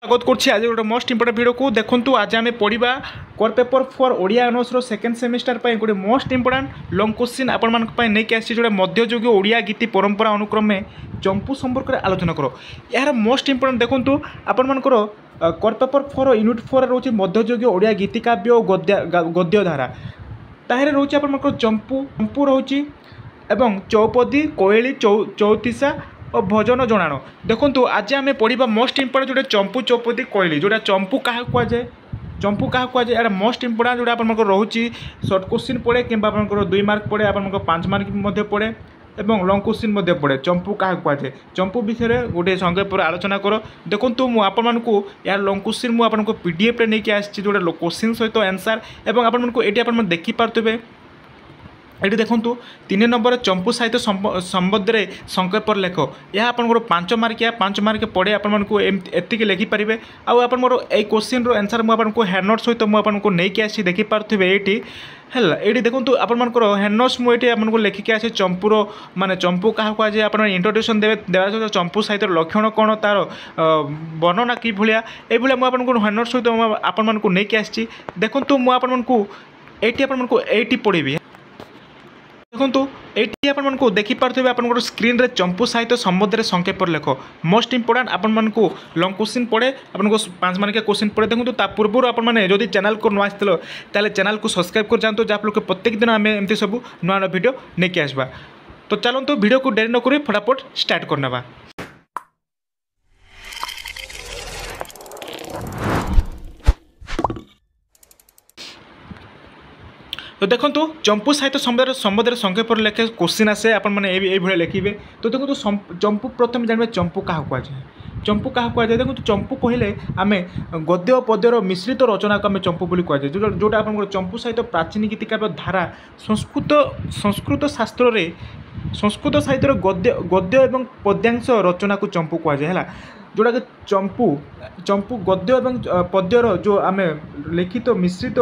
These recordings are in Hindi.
स्वागत करछि आज गोटे मोस्ट इंपोर्टेंट वीडियो को देखंतु। आज आम पढ़ा core paper for Odia honours रो सेकंड सेमिस्टर पर गोटे मोस्ट इंपोर्टेंट लॉन्ग क्वेश्चन आपण मानक पय नहीं आसी जोटे मध्ययुगीय ओडिया गीति परंपरा अनुक्रम में चंपू संपर्क में आलोचना करो। यार मोस्ट इंपोर्टेंट देखंतु आपण मानकर कोर पेपर फॉर यूनिट 4 रोचे मध्ययुगीय ओडिया गीति काव्य और गद्य धारा ताहे रोचे आपण मानकर चंपू रोचे एवं चौपदी कोयली चौतीसा और भजन जनाण। देखो आज आम पढ़ा मोस्ट इंपोर्टेंट जोटे चंपू चौपदी कोयली जोटा चंपू क्या कहुए चंपू क्या कहुए यार मोस्ट इंपोर्टेंट जोटा आप रोचे सर्ट क्वेश्चन पड़े कि 2 मार्क पड़े आप 5 मार्क पड़े एवं लॉन्ग क्वेश्चन पड़े चंपू क्या कहुए चंपू विषय गोटे संगे पर आलोचना कर। देखो मुझे यार लॉन्ग क्वेश्चन मुझे पीडीएफ रे नहीं आसी जोटा क्वेश्चन सहित आंसर एवं आपको ये देखिपे ये देखूँ 3 नंबर चंपू साहित्य संबंध में संक्षेप लेख यह आप 5 मार्क पड़े आपको एति लिखिपारे। आपर मोर ये क्वेश्चन आंसर मुझे हैंड सहित मुझे नहीं आसी देखिपे ये है देखो आपर हैंड नोट्स मुझे आपको लिखिक आसे चंपूर माने चंपू क्या कहुए आप इंट्रोडक्शन देवा सहित चंपू साहित्य लक्षण कौन तार वर्णना कि भाया ये मुझे हैंड नोट्स सहित आपको नहीं आसी। देखो मुझे पढ़ी देखो ये आपको देखिपे आप स्क्रीन रे चंपू साहित्य संबंध में संक्षेप लेख मोस्ट इंपोर्टेंट आपको लॉन्ग क्वेश्चन पड़े आपको 5 मार्क क्वेश्चन पड़े। देखो ता पूर्व आपने चैनल को नुआ आते चैनल को सब्सक्राइब कर जातु जहाँ लोग प्रत्येक दिन आम एमती सब नुआ नुआ वीडियो नहीं आसवा। तो चलते वीडियो को डेरी नक फटाफट स्टार्ट करना। तो देखो चंपू साहित्य संबंध में संक्षेप लेखे क्वेश्चन आसे आपने लिखे। तो देखो चंपू प्रथम जानवे चंपू क्या कहुए चंपू क्या कहुए। देखो चंपू कहले आम गद्य पद्यर मिश्रित रचना को आम चंपू बोली कहुए जोटा आप चंपू साहित्य प्राचीन गीतिकार धारा संस्कृत शास्त्र रे संस्कृत साहित्य गद्य एवं पद्यांश रचना को चंपू कहुए है जोटा कि चंपू गद्य एवं पद्यर जो आम लिखित मिश्रित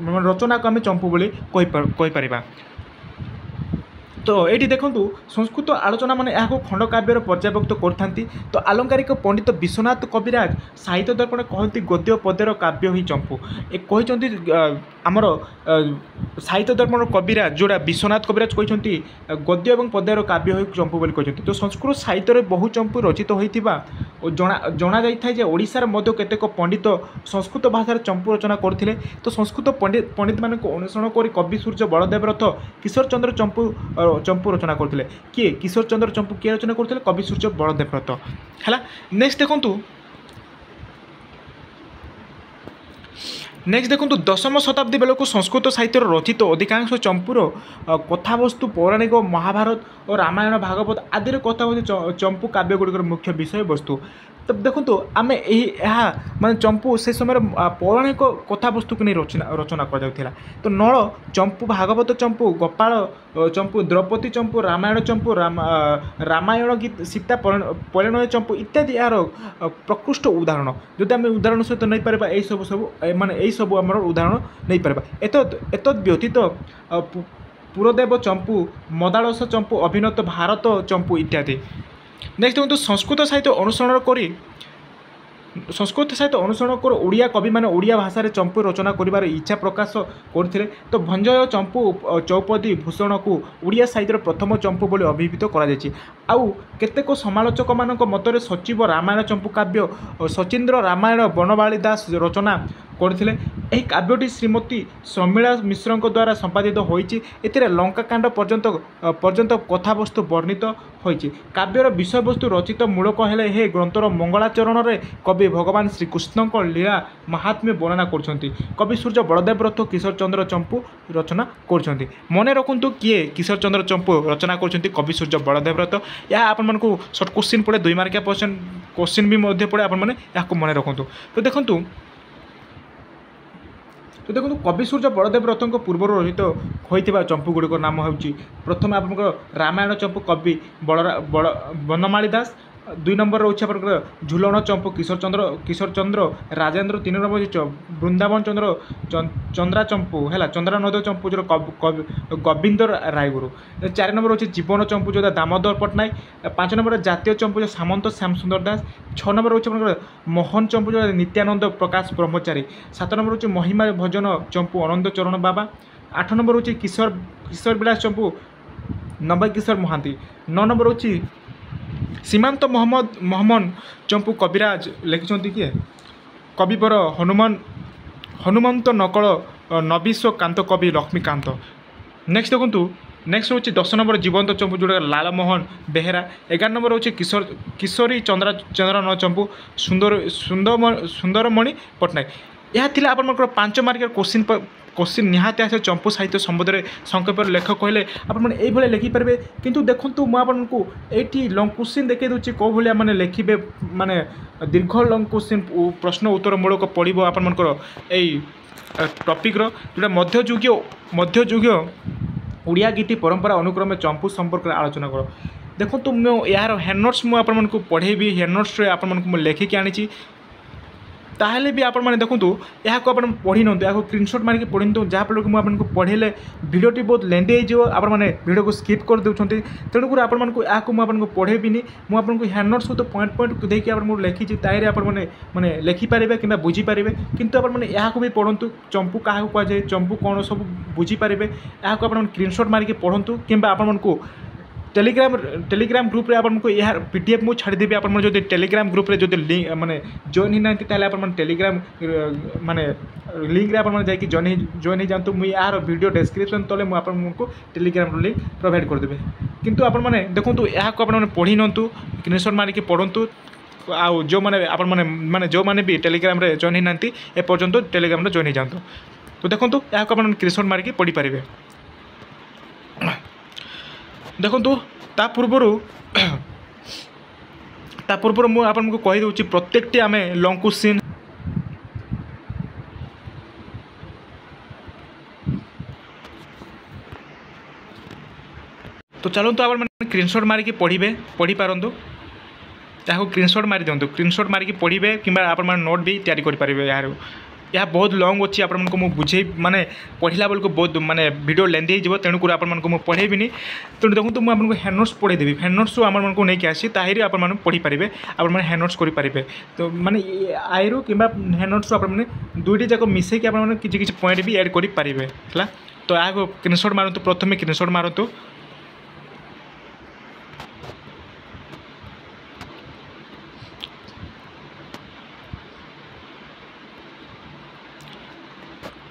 रचना को आम चंपू बोली कहीपर। तो ये देखो संस्कृत आलोचना माने यहाँ खंडकाव्यर पर्यावक्त करथांती। तो आलंकारिक पंडित विश्वनाथ कविराज साहित्य दर्पण कहती गद्य पद्यर काव्य ही चंपू एक कहते आमर साहित्य दर्पण कविराज जोड़ा विश्वनाथ कविराज कहते गद्य और पद्यर काव्य ही चंपू बोली कहते। तो संस्कृत साहित्य बहु चंपू रचित होता जना जाए ओडिशार मध्य केतेक पंडित संस्कृत भाषा चंपू रचना करते। तो संस्कृत पंडित मान अनुसरण कर कवि सूर्य बलदेव रथ किशोर चंद्र चंपू रचना करते। किए किशोर चंद्र चंपू किए रचना करते कवि सूर्य बलदेव रथ है। नेक्स्ट देखो 10वीं शताब्दी बेलू संस्कृत साहित्य रचित अधिकांश चंपूर कथावस्तु पौराणिक महाभारत और रामायण भागवत आदि कथा हूँ चंपू काव्य गुड़िकर मुख्य विषय वस्तु। तो देखो आम माने चंपू से समय पौराणिक कथावस्तु को नहीं रचना कर। तो नल चंपू भागवत चंपू गोपाल चंपू द्रौपदी चंपू रामायण चंपू रामायण गीत सीता परिणय चंपू इत्यादि यार प्रकृष्ट उदाहरण जदि आम उदाहरण सहित नहीं पार यही सब माने यही सब आम उदाहरण नहीं पार। एतद व्यतीत पुरदेव चंपू मदालस चंपू अभिनत भारत चंपू इत्यादि। नेक्स्ट देखो संस्कृत साहित्य अनुसरण कर ओडिया कवि माने ओडिया भाषा रे चंपू रचना करिवार इच्छा प्रकाश करथिले। तो भंजय चंपू चौपदी भूषण को ओडिया साहित्य प्रथम चंपू बोली अभिहित करा जायछि। आउ केतेक समालोचक मानक मतरे सचिव रामायण चंपू काव्य सचिंद्र रामायण बनवाली दास रचना करथिले। एही काव्यटी श्रीमती शर्मिला मिश्र द्वारा संपादित होइछि। एथिरे लंकाकांड पर्यंत कथावस्तु वर्णित होइछि। काव्यर विषय वस्तु रचित मूलक हेले हे ग्रंथर मंगलाचरण रे कवि भगवान श्रीकृष्ण लीला महात्म्य वर्णना करछंती। कवि सूर्य बलदेव रथ किशोर चंद्र चंपू रचना करछंती। मने रखंतु किए किशोर चंद्र चंपू रचना करछंती कवि सूर्य बलदेव रथ। या आपण मानकु शॉर्ट क्वेश्चन पड़े 2 मार्क क्वेश्चन भी मध्य पड़े आपण माने याको मने रखंतु। तो देखंतु कवि सूर्य बलदेव रथ पूर्व रचित होता चंपू गुड़िक नाम हूँ प्रथम आप रामायण चंपू कवि बनमाली दास दुई नंबर रोचे आप झुलन चंपू किशोर चंद्र राजेंद्र, तीन नंबर होची बृंदावन चंद्र चंद्रा चंपू है चंद्रानद चंपू जो गोविंद रायगुरु, चार नंबर होची जीवन चंपू जो दामोदर पट्टनायक, पांच नंबर जातीय चंपू जो सामंत श्याम सुंदर दास, छः नंबर होची मोहन चंपू जो नित्यानंद प्रकाश ब्रह्मचारी, सात नंबर होची महिमा भजन चंपू आनंद चरण बाबा, आठ नंबर होची किशोर विलास चंपू नव किशोर महांती, नौ नंबर होची सीमांत मोहम्मद चंपू कविराज लिखिं किए कविवर हनुमंत नकल नबीश्व कांत कवि लक्ष्मीकांत। नेक्स्ट देखो नेक्स्ट हूँ 10 नंबर जीवंत चंपू जोड़ा लालमोहन बेहेरा, 11 नंबर हूँ किशोरी चंद्रन चंपू सुंदरमणि पट्टनायक। यह थिला आपनकर 5 मार्क क्वेश्चन निहाती आसे चंपू साहित्य संबंध में संक्षेप लेख कहले आपने लिखिपारे, किंतु देखूँ मुझे ये लंग क्वेश्चन देखी दूसरी कौ भाया मैंने लिखे माने दीर्घ लंग क्वेश्चन प्रश्न उत्तर मूलक पड़ो आपनकर टॉपिक्र जोटा मध्ययुगीय ओडिया गीति परंपरा अनुक्रमे चंपू संपर्क में आलोचना कर। देखो मुझे यार हैंड नोट्स मुझे पढ़ेबी, हैंड नोट्स आपको लिखिकी आनी ताहले भी आपण मैंने देखूँ यहाँ पढ़ी ना या स्क्रीनशॉट मारिक पढ़ी तो जहाँफल कि मुझे पढ़ेले भिडियोटी बहुत लेंदी हो आपने भिडियो को स्किप कर दूसरी, तेणुक आपको पढ़ेबी मुझे हैंड नोट्स तो पॉइंट पॉइंट देखिए आप लिखी ताहिर आपने माने लिखिपारे कि बुझीपारे, किंतु आपने यहाँ भी पढ़ु चंपू क्या कहुए चंपू कौन सब बुझीपारे यहाँ आप स्क्रीनशॉट मारिक पढ़ु कि आपको टेलीग्राम ग्रुप रे आपको यार पीडीएफ मुझे छाड़देवी आप टेलीग्राम ग्रुप रे जो लिंक माने जॉइन ही ना आप टेलीग्राम माने लिंक रे आप जॉइन ही जातु मुझे यार वीडियो डिस्क्रिप्शन तले मुझे टेलीग्राम लिंक प्रोवाइड करदेवे, किंतु आप देखो यहाँ को पढ़ी नु स्क्रीनशॉट मारिक पढ़ु आउ जो मैंने माने जो मैंने भी टेलीग्राम रे जॉइन ही ना एपर्यंत टेलीग्राम रे जॉइन ही जातु। तो देखो यहाँ को आप स्क्रीनशॉट मारिक पढ़ी पारे। देखो ता पूर्वर मुझे आपको कहीदे प्रत्येकटी आम लंग क्वेश्चन तो चलते आप स्क्रीनशॉट मारिक पढ़ी पारंतु यहाँ स्क्रीनशॉट मारी दिंतु, स्क्रीनशॉट मारिक पढ़े कि आप नोट भी तैयारी करेंगे। यार यह बहुत लंग अच्छी आपको मुझे बुझे माने पढ़ला बेलू बहुत माने वीडियो लेंदी हो तेणुक आपको पढ़ेबी, तेणु देखो मुझे आपको हैंड नोट्स पढ़ेदेवी, हैंड नोट्स आमको नहीं आसी ताहिर आप पढ़ी पारे आप हैंड नोट्स करेंगे। तो माने आईरु कि हैंड नोट्स आपने दुईटी जाक मिसेक किसी पॉइंट भी एड करेंगे है। तो यहाँ स्क्रीनशॉट मारतु, प्रथम स्क्रीनशॉट मारतु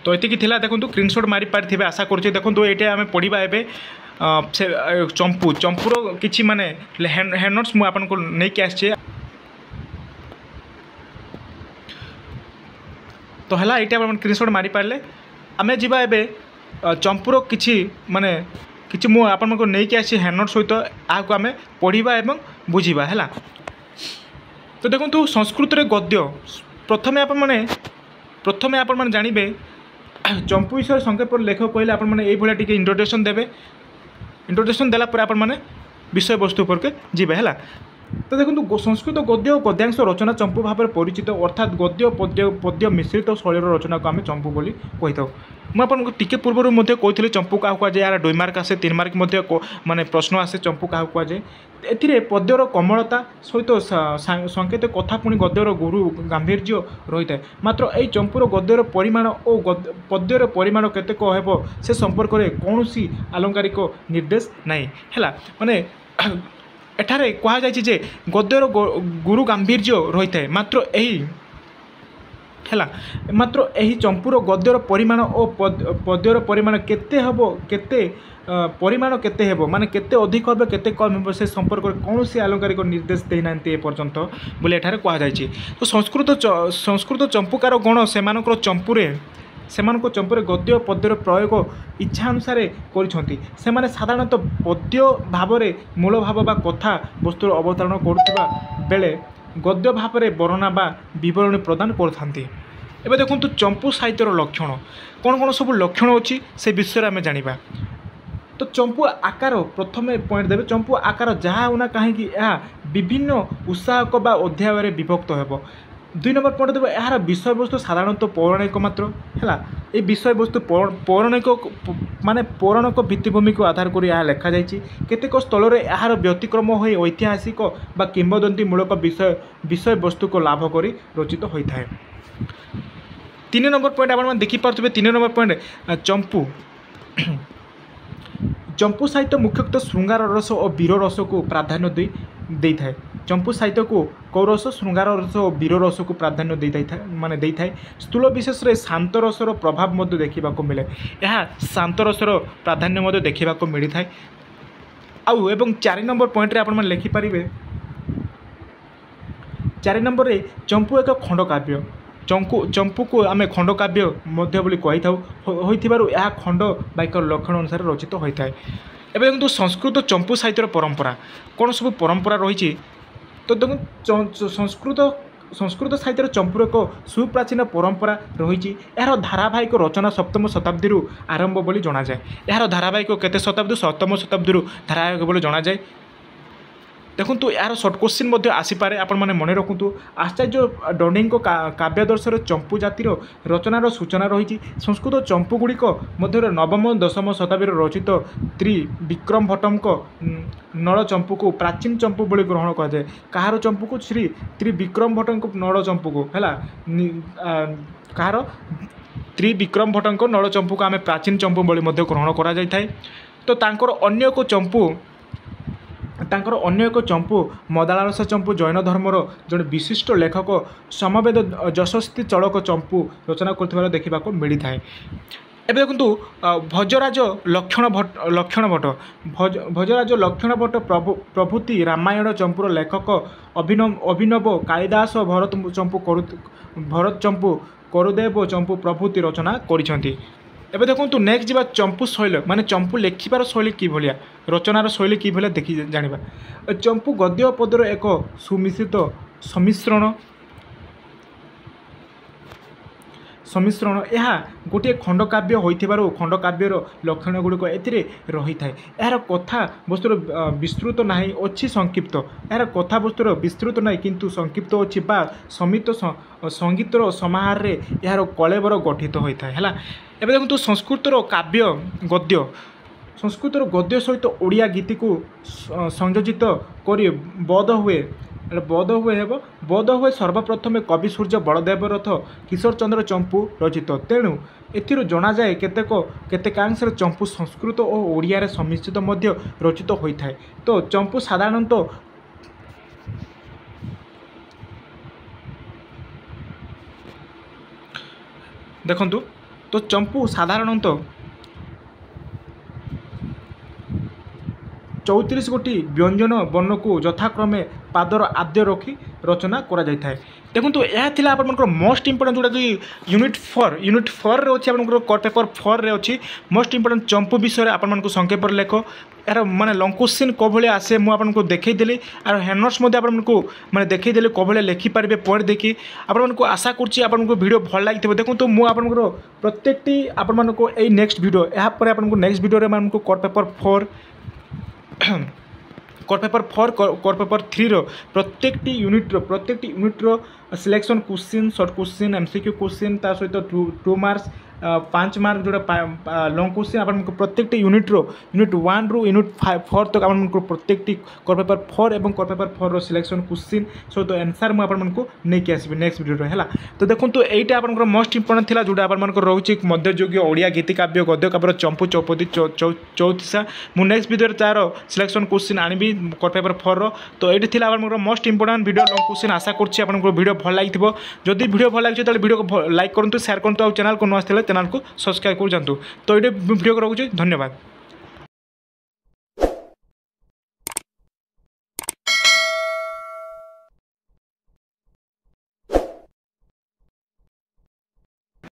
तो ये देखो स्क्रीनशॉट मारी पारे आशा करुँचे। देखो ये आम पढ़ा ए चंपूर कि माने हैंड नोट्स मुझे आपको नहीं आसी तो है ये स्क्रीनशॉट मारी पारे आम जा ए चंपूर कि माने कि मुझे आपको नहीं आसी हैंड नोट सहित यहाँ आम पढ़ा एवं बुझा है। तो देखो संस्कृत गद्य प्रथमे आप जानवे चंपू विषय संक्षेप लेखक कहले आप ये इंट्रोडक्शन देवे, इंट्रोडक्शन देला आप विषय वस्तु उपरके जीवे है। तो देखो संस्कृत गद्य और गद्यांश रचना चंपू भाव में परिचित, अर्थात गद्य पद्य मिश्रित शैलीर रचना को आम चंपू बोली कही था। मुझे टिके पूर्व कहती चंपू क्या कहुए यार 2 मार्क आसे 3 मार्क माने प्रश्न आसे चंपू क्या कहुए ए पद्यर कमलता सहित संकेत कथा पुणी गद्यर गुरु गांभीर्य रही है। मात्र यही चंपूर गद्यर परिमाण और पद्यर परिमाण केतेक हेब से संपर्क में कौन आलंकारिक निर्देश नहीं है। माने एठारे कहा जाए गद्यर गुरु गांभीर्य रही है, मात्र यही है मात्र यही चंपूर गद्यर परिमाण और पद्यर परिमाण केते हेब केते परिमाण केते हेब माने केते अधिक हेब केते कम हेब से संपर्क में कौन आलंकारिक निर्देश देना एपर्यंत बोले एठारे कहा जाए। तो संस्कृत चंपूकार गण से चंपूरे गद्य पद्यर प्रयोग इच्छा अनुसार कर साधारणतः पद्य भाव में मूल भाव बा कथा वस्तुर अवतरण करुवा बेले गद्य भाव में वर्णना बा बरणी प्रदान करथांती। एबे देखंतु चंपू साहित्यर लक्षण कौन कौन सब लक्षण अच्छी से विषय आम जाना। तो चंपू आकार प्रथम पॉइंट देवे चंपू आकार जहाँ होना कहीं विभिन्न उत्साहक बा अध्याय विभक्त हेब। 2 नंबर पॉइंट देव यार विषय वस्तु साधारणतः पौराणिक मात्र है। ये विषय वस्तु पौराणिक माने पौराणिक भित्तिभूमि को आधार कर यह लिखा जाए। केतेक स्थल में यार व्यतिक्रम हो ऐतिहासिक बा किंवदंतीमूलक विषय वस्तु को लाभ कर रचित होता है। 3 नंबर पॉइंट आप देखिपे 3 नंबर पॉइंट चंपू। चंपू साहित्य मुख्यतः श्रृंगार रस और वीर रस को प्राधान्य दे था। चंपू साहित्य को कौरस श्रृंगार रस और वीर रस को प्राधान्य दे माने दे था। स्थूल विशेष में शांत रसर प्रभाव मध्य देखा मिले। यह शांत रसर प्राधान्य देखा मिली था। आउ एवं 4 नंबर पॉइंट आप लिखिपारे 4 नंबर रे चंपू एक खंडकाव्य। चंपू को आम खंडकाव्य यह खंड बाइक लक्षण अनुसार रचित होता है। एवं देखो संस्कृत चंपू साहित्यर परंपरा कौन सब परंपरा रही। तो देखो संस्कृत साहित्यर चंपूर एक सुप्राचीन परंपरा रही। यार धारावाहिक रचना 7म शताब्दी आरंभ बोली जना जाए। यार धारावाहिक केते शताब्दी 7म शताब्दी धारावाहिक बोली जना जाए। देखो यार सर्ट क्वेश्चन आसीपे आपण मैंने मन रखु। आचार्य दंडी काव्यादर्शर चंपू जातिर रचनार सूचना रही। संस्कृत चंपू गुड़िक मध्य 9म 10म शताब्दी रचित त्रिविक्रम भट्टक नल चंपू को प्राचीन चंपू बोली ग्रहण कराए। कहार चंपू को श्री त्रिविक्रम भट्टक नल चंपू को है कहार त्रिविक्रम भट्टक नल चंपू को आम प्राचीन चंपू बोली ग्रहण करा। तो अन्य एक चंपू मदालस चंपू जैन धर्मर जड़े विशिष्ट लेखक समवेद यशस्वी चलक चंपू रचना कर देखा मिली था। एवं देखु भजराज लक्षण भट्ट भजराज लक्षण भट्ट प्रभृति रामायण चंपूर लेखक अभिनव कालिदास भरत चंपू करुदेव चंपू प्रभृति रचना करिसेंती। एबे देखो नेक्स्ट जा चंपू शैली माने चंपू लेखिबार शैली कि भलिया रचनार शैली कि भलिया देखि जानिबा। चंपू गद्य पदर एक सुमिश्रित सम्मिश्रण यह गोटे खंडकाव्य होइथिबारु खंडकाव्यर लक्षण गुड़िक एथिरे रही थाए। यार कथा वस्तुर विस्तृत नाही अच्छी संक्षिप्त। यार कथा वस्तुर विस्तृत नाही किंतु संक्षिप्त अच्छी बा समित संगीतर समाहार रे यार कलेबर गठित होता है। एबे देखु संस्कृतर काव्य गद्य संस्कृतर गद्य सहित ओडिया गीति को संयोजित कर बोध हुए सर्वप्रथम कवि सूर्य बलदेव रथ किशोर चंद्र चंपू रचित। तेणु एथिरो जना जाए केतेकांश चंपू संस्कृत और ओडिया सम्मिश्रित मध्य रचित होता है। तो चंपू साधारणतः देखंतु तो चंपू साधारणतः 34 गोटी व्यंजन वर्ण को यथाक्रमे पादर आद्य रखी रचना करा जाय थाए। देखो यह थिला आपनकर मोस्ट इंपोर्टेंट जोटा कि यूनिट 4 रे अछि आपनकर कोर पेपर 4 रे अछि मोस्ट इंपोर्टेंट चंपू विषय आपनको संक्षेप लेख। यार माने लॉन्ग क्वेश्चन को भले आसे मु आपनको देखै देली आर हैंडनोट्स मध्ये आपनको माने देखै देली को भले लिखि पारबे पॉइंट देखि आपनको आशा करछि आपनको वीडियो भल लागिथिबो। देखो मु आपनको प्रत्येकटी आपनको ए नेक्स्ट वीडियो या पर आपनको नेक्स्ट वीडियो रे आपनको कोर पेपर 4 कोर पेपर 3 रो प्रत्येकटी यूनिट रो selection question short question MCQ question ता सहित 2 मार्क्स 5 मार्क जोटा लॉन्ग क्वेश्चन आपनको प्रत्येकटी यूनिट 1 रु यूनिट 4 तक आपनको प्रत्येकटी कोर पेपर 4 एवं कोर पेपर 4 रो सिलेक्शन क्वेश्चन सहित आंसर मु आपनको नै के आसीबे नेक्स्ट वीडियो रे हैला। तो देखंतु एटा आपनको मोस्ट इंपोर्टेंट थिला जोटा आपनको रहउची मध्ययुगीय ओडिया गीति काव्य गद्य काव्य चंपू चौपदी चौतीसा मु नेक्स्ट वीडियो रे तार सिलेक्शन क्वेश्चन आनिबी कोर पेपर 4 रो। तो एटी थिला आपनको most important video long question आशा करछि आपनको वीडियो भल लागिथिबो। जदि वीडियो भल लागिछ त वीडियो को लाइक करंतु शेयर करंतु और चैनल को नआस्थिले चैनल को सब्सक्राइब कर जानतु। तो ये वीडियो को रखुଛି धन्यवाद।